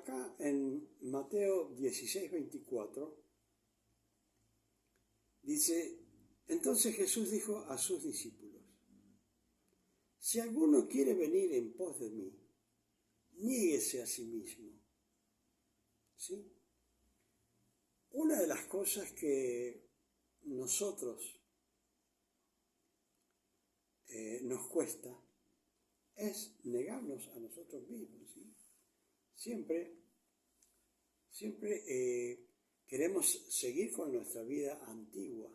acá en Mateo 16:24, dice, entonces Jesús dijo a sus discípulos, si alguno quiere venir en pos de mí, niéguese a sí mismo. ¿Sí? Una de las cosas que nosotros nos cuesta es negarnos a nosotros mismos. ¿Sí? Siempre queremos seguir con nuestra vida antigua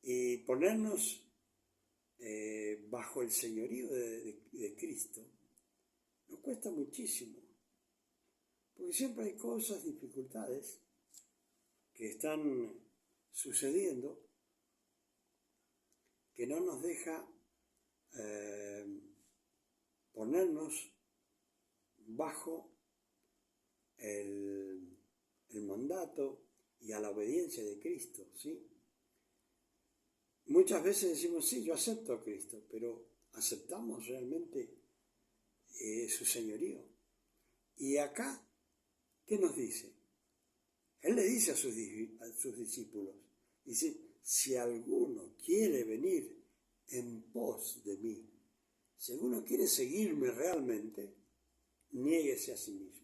y ponernos bajo el señorío de Cristo. Nos cuesta muchísimo, porque siempre hay cosas, dificultades que están sucediendo que no nos deja ponernos bajo el mandato y a la obediencia de Cristo, ¿sí? Muchas veces decimos, sí, yo acepto a Cristo, pero ¿aceptamos realmente su señorío? Y acá, ¿qué nos dice? Él le dice a sus discípulos, dice, si alguno quiere venir en pos de mí, si alguno quiere seguirme realmente, niéguese a sí mismo.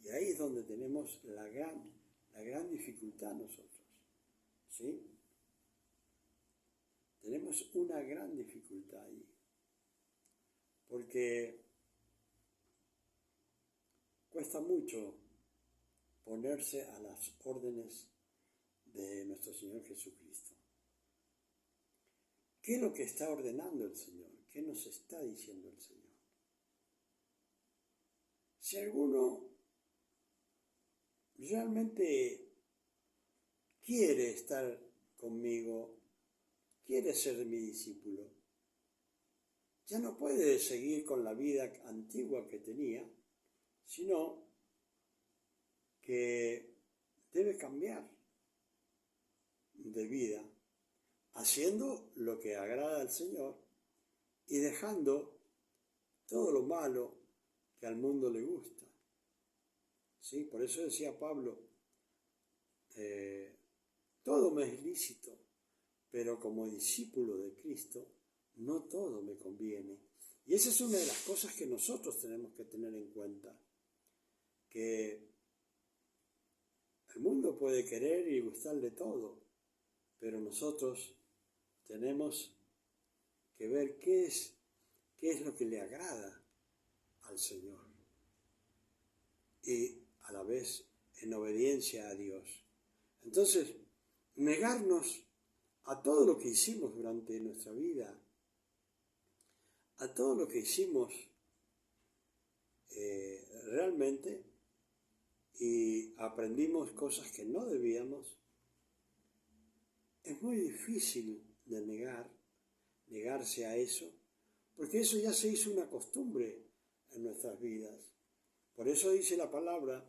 Y ahí es donde tenemos la gran dificultad nosotros, ¿sí? Tenemos una gran dificultad ahí, porque cuesta mucho ponerse a las órdenes de nuestro Señor Jesucristo. ¿Qué es lo que está ordenando el Señor? ¿Qué nos está diciendo el Señor? Si alguno realmente quiere estar conmigo, quiere ser mi discípulo, ya no puede seguir con la vida antigua que tenía, sino que debe cambiar de vida, haciendo lo que agrada al Señor y dejando todo lo malo que al mundo le gusta. ¿Sí? Por eso decía Pablo, todo me es lícito, pero como discípulo de Cristo, no todo me conviene. Y esa es una de las cosas que nosotros tenemos que tener en cuenta, que el mundo puede querer y gustarle todo, pero nosotros tenemos que ver qué es lo que le agrada al Señor y a la vez en obediencia a Dios. Entonces, negarnos a todo lo que hicimos durante nuestra vida, a todo lo que hicimos realmente y aprendimos cosas que no debíamos, es muy difícil de negarse a eso, porque eso ya se hizo una costumbre en nuestras vidas. Por eso dice la palabra,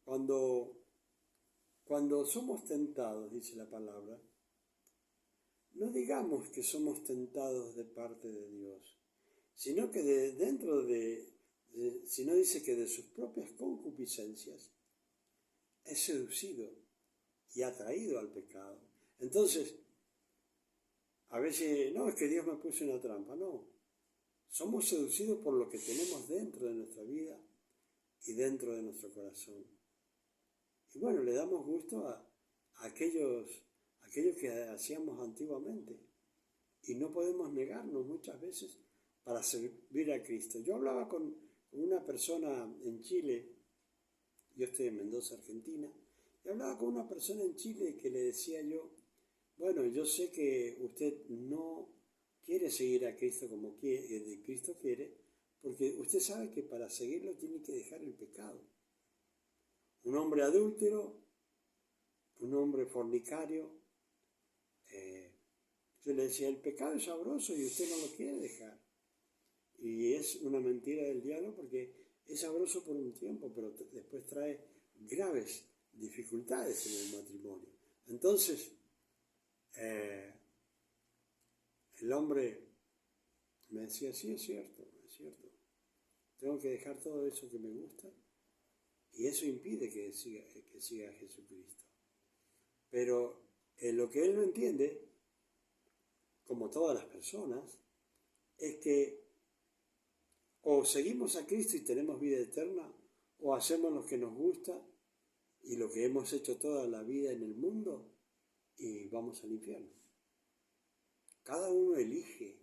cuando somos tentados, dice la palabra, no digamos que somos tentados de parte de Dios, sino que sino dice que de sus propias concupiscencias es seducido y atraído al pecado. Entonces, a veces, no, es que Dios me puso una trampa, no. Somos seducidos por lo que tenemos dentro de nuestra vida y dentro de nuestro corazón. Y bueno, le damos gusto a aquellos que hacíamos antiguamente. Y no podemos negarnos muchas veces para servir a Cristo. Yo hablaba con una persona en Chile, yo estoy en Mendoza, Argentina, y hablaba con una persona en Chile que le decía yo, bueno, yo sé que usted no quiere seguir a Cristo como Cristo quiere, porque usted sabe que para seguirlo tiene que dejar el pecado. Un hombre adúltero, un hombre fornicario, yo le decía, el pecado es sabroso y usted no lo quiere dejar. Y es una mentira del diablo porque es sabroso por un tiempo, pero después trae graves dificultades en el matrimonio. Entonces, el hombre me decía, sí, es cierto. tengo que dejar todo eso que me gusta y eso impide que siga a Jesucristo. Pero lo que él no entiende, como todas las personas, es que o seguimos a Cristo y tenemos vida eterna, o hacemos lo que nos gusta y lo que hemos hecho toda la vida en el mundo y vamos al infierno. Cada uno elige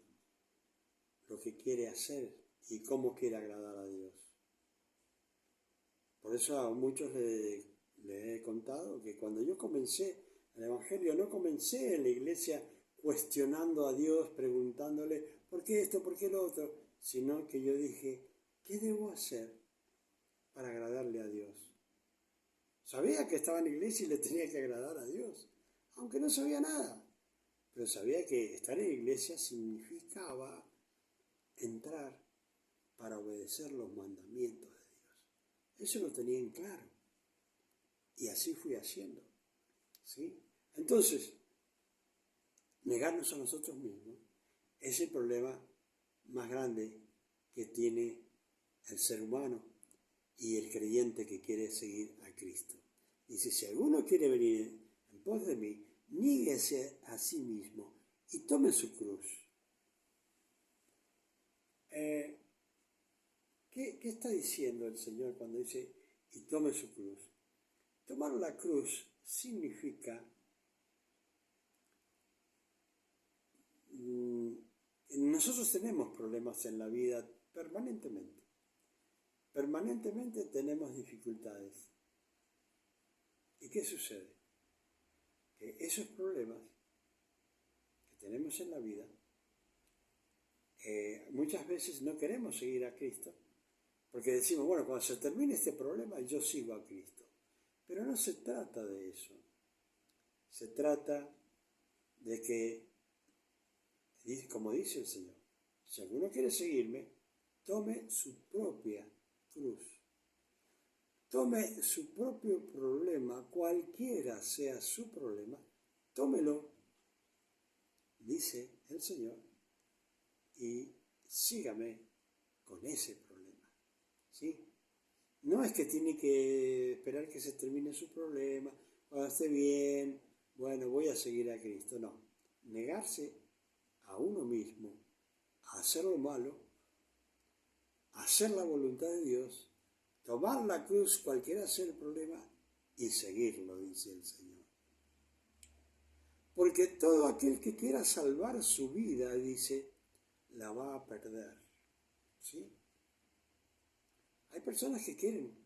lo que quiere hacer y cómo quiere agradar a Dios. Por eso a muchos les he contado que cuando yo comencé el Evangelio, no comencé en la iglesia cuestionando a Dios, preguntándole, ¿por qué esto, por qué lo otro? Sino que yo dije, ¿qué debo hacer para agradarle a Dios? Sabía que estaba en la iglesia y le tenía que agradar a Dios, aunque no sabía nada. Pero sabía que estar en la iglesia significaba entrar para obedecer los mandamientos de Dios. Eso lo tenía en claro. Y así fui haciendo. ¿Sí? Entonces, negarnos a nosotros mismos es el problema más grande que tiene el ser humano y el creyente que quiere seguir a Cristo. Dice, si alguno quiere venir en pos de mí, níguese a sí mismo y tome su cruz. ¿Qué está diciendo el Señor cuando dice, y tome su cruz? Tomar la cruz significa nosotros tenemos problemas en la vida permanentemente. Permanentemente tenemos dificultades. ¿Y qué sucede? Que esos problemas que tenemos en la vida, muchas veces no queremos seguir a Cristo, porque decimos, bueno, cuando se termine este problema yo sigo a Cristo. Pero no se trata de eso. Se trata de que, como dice el Señor, si alguno quiere seguirme, tome su propia cruz. Tome su propio problema, cualquiera sea su problema, tómelo, dice el Señor, y sígame con ese problema. ¿Sí? No es que tiene que esperar que se termine su problema, cuando esté bien, bueno, voy a seguir a Cristo. No, negarse a uno mismo, a hacer lo malo, a hacer la voluntad de Dios, tomar la cruz, cualquiera sea el problema, y seguirlo, dice el Señor. Porque todo aquel que quiera salvar su vida, dice, la va a perder. ¿Sí? Hay personas que quieren.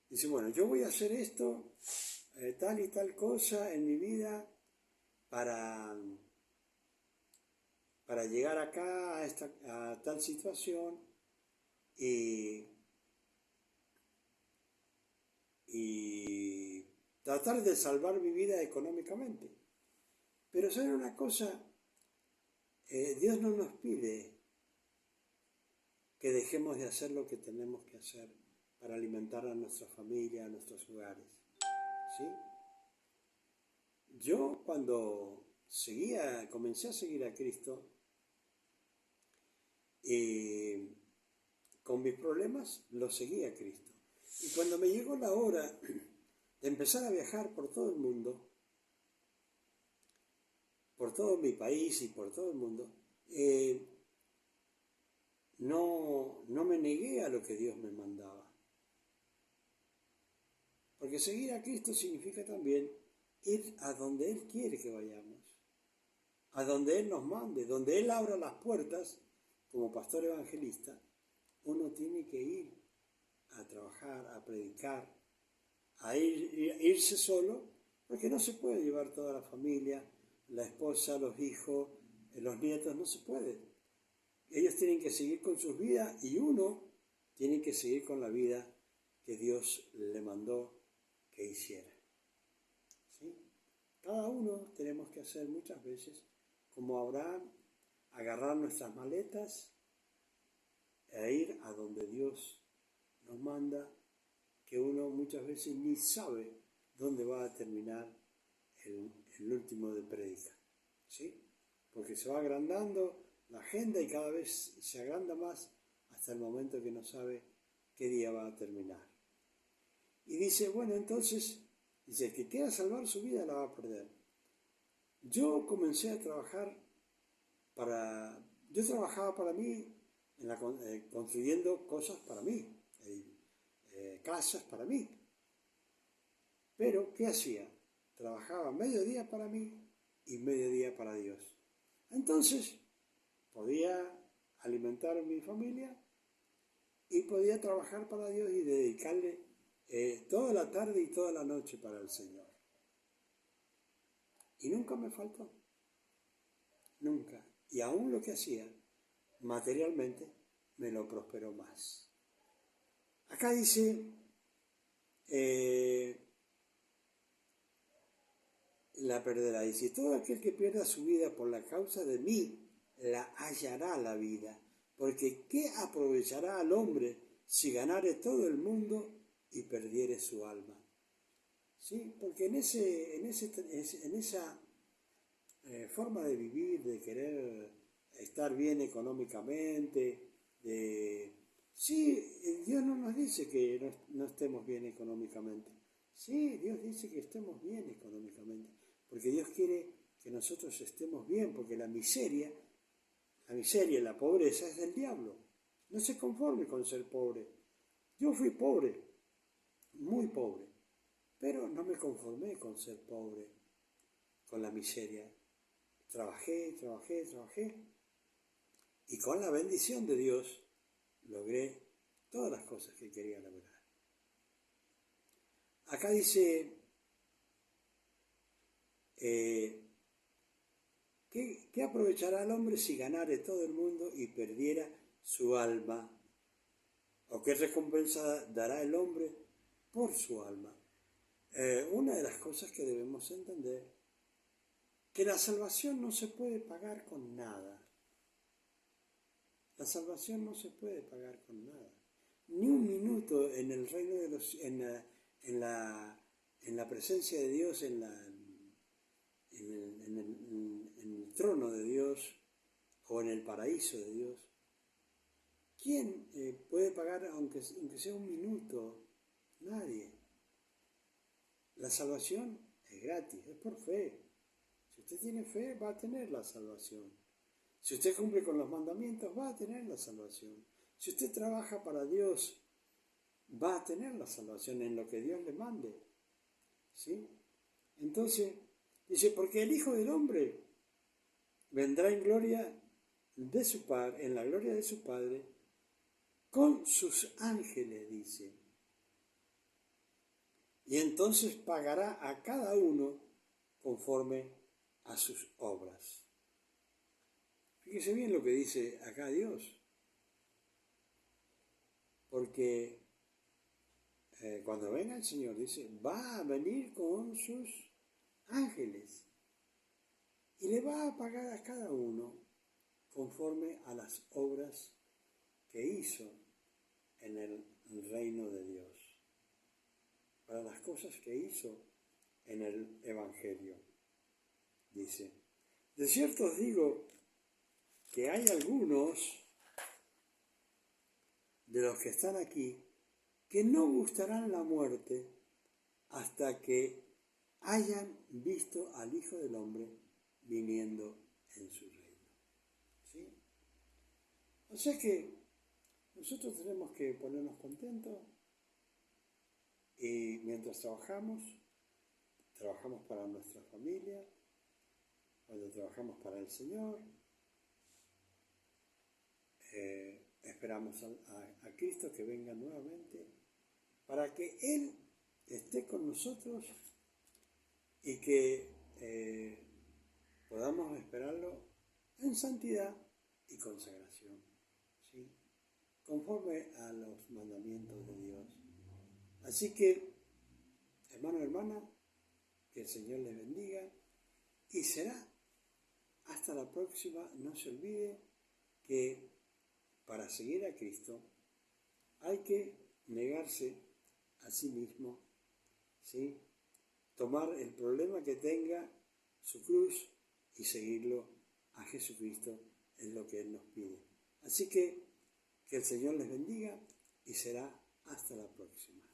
Dicen, bueno, yo voy a hacer esto, tal y tal cosa en mi vida para llegar acá a tal situación y tratar de salvar mi vida económicamente. Pero ¿saben una cosa? Dios no nos pide que dejemos de hacer lo que tenemos que hacer para alimentar a nuestra familia, a nuestros hogares. ¿Sí? Yo cuando comencé a seguir a Cristo, con mis problemas lo seguí a Cristo. Y cuando me llegó la hora de empezar a viajar por todo el mundo, por todo mi país y por todo el mundo, no me negué a lo que Dios me mandaba. Porque seguir a Cristo significa también ir a donde Él quiere que vayamos, a donde Él nos mande, donde Él abra las puertas. Como pastor evangelista, uno tiene que ir a trabajar, a predicar, a irse solo, porque no se puede llevar toda la familia, la esposa, los hijos, los nietos, no se puede. Ellos tienen que seguir con sus vidas y uno tiene que seguir con la vida que Dios le mandó que hiciera. ¿Sí? Cada uno tenemos que hacer muchas veces, como Abraham, agarrar nuestras maletas e ir a donde Dios nos manda, que uno muchas veces ni sabe dónde va a terminar el último de prédica. ¿Sí? Porque se va agrandando la agenda y cada vez se agranda más hasta el momento que no sabe qué día va a terminar. Y dice, bueno, entonces, dice, el que quiera salvar su vida la va a perder. Yo comencé a trabajar yo trabajaba para mí, construyendo cosas para mí, casas para mí. Pero, ¿qué hacía? Trabajaba medio día para mí y medio día para Dios. Entonces, podía alimentar a mi familia y podía trabajar para Dios y dedicarle toda la tarde y toda la noche para el Señor. Y nunca me faltó. Nunca. Y aún lo que hacía, materialmente, me lo prosperó más. Acá dice, la perderá. Dice, todo aquel que pierda su vida por la causa de mí, la hallará la vida. Porque ¿qué aprovechará al hombre si ganare todo el mundo y perdiere su alma? ¿Sí? Porque en esa forma de vivir, de querer estar bien económicamente, sí, Dios no nos dice que no estemos bien económicamente. Sí, Dios dice que estemos bien económicamente, porque Dios quiere que nosotros estemos bien, porque la miseria, la pobreza es del diablo. No se conforme con ser pobre. Yo fui pobre, muy pobre, pero no me conformé con ser pobre, con la miseria. Trabajé, y con la bendición de Dios logré todas las cosas que quería lograr. Acá dice, ¿qué aprovechará el hombre si ganare todo el mundo y perdiera su alma? ¿O qué recompensa dará el hombre por su alma? Una de las cosas que debemos entender, que la salvación no se puede pagar con nada. La salvación no se puede pagar con nada. Ni un minuto en el reino de los, en la presencia de Dios, en el trono de Dios o en el paraíso de Dios. ¿Quién puede pagar aunque sea un minuto? Nadie. La salvación es gratis, es por fe. Si usted tiene fe, va a tener la salvación. Si usted cumple con los mandamientos, va a tener la salvación. Si usted trabaja para Dios, va a tener la salvación en lo que Dios le mande. ¿Sí? Entonces, dice, porque el Hijo del Hombre vendrá en gloria de su Padre, en la gloria de su Padre, con sus ángeles, dice. Y entonces pagará a cada uno conforme a sus obras. Fíjese bien lo que dice acá Dios. Porque cuando venga el Señor, dice, va a venir con sus ángeles y le va a pagar a cada uno conforme a las obras que hizo en el reino de Dios, para las cosas que hizo en el Evangelio. Dice, de cierto os digo que hay algunos de los que están aquí que no gustarán la muerte hasta que hayan visto al Hijo del Hombre viniendo en su reino. ¿Sí? O sea que nosotros tenemos que ponernos contentos y mientras trabajamos para nuestra familia, cuando trabajamos para el Señor, esperamos a Cristo que venga nuevamente para que Él esté con nosotros y que podamos esperarlo en santidad y consagración, ¿sí? Conforme a los mandamientos de Dios. Así que, hermano, hermana, que el Señor les bendiga y será hasta la próxima. No se olvide que para seguir a Cristo hay que negarse a sí mismo, ¿sí? Tomar el problema que tenga, su cruz, y seguirlo a Jesucristo es lo que Él nos pide. Así que el Señor les bendiga y será hasta la próxima.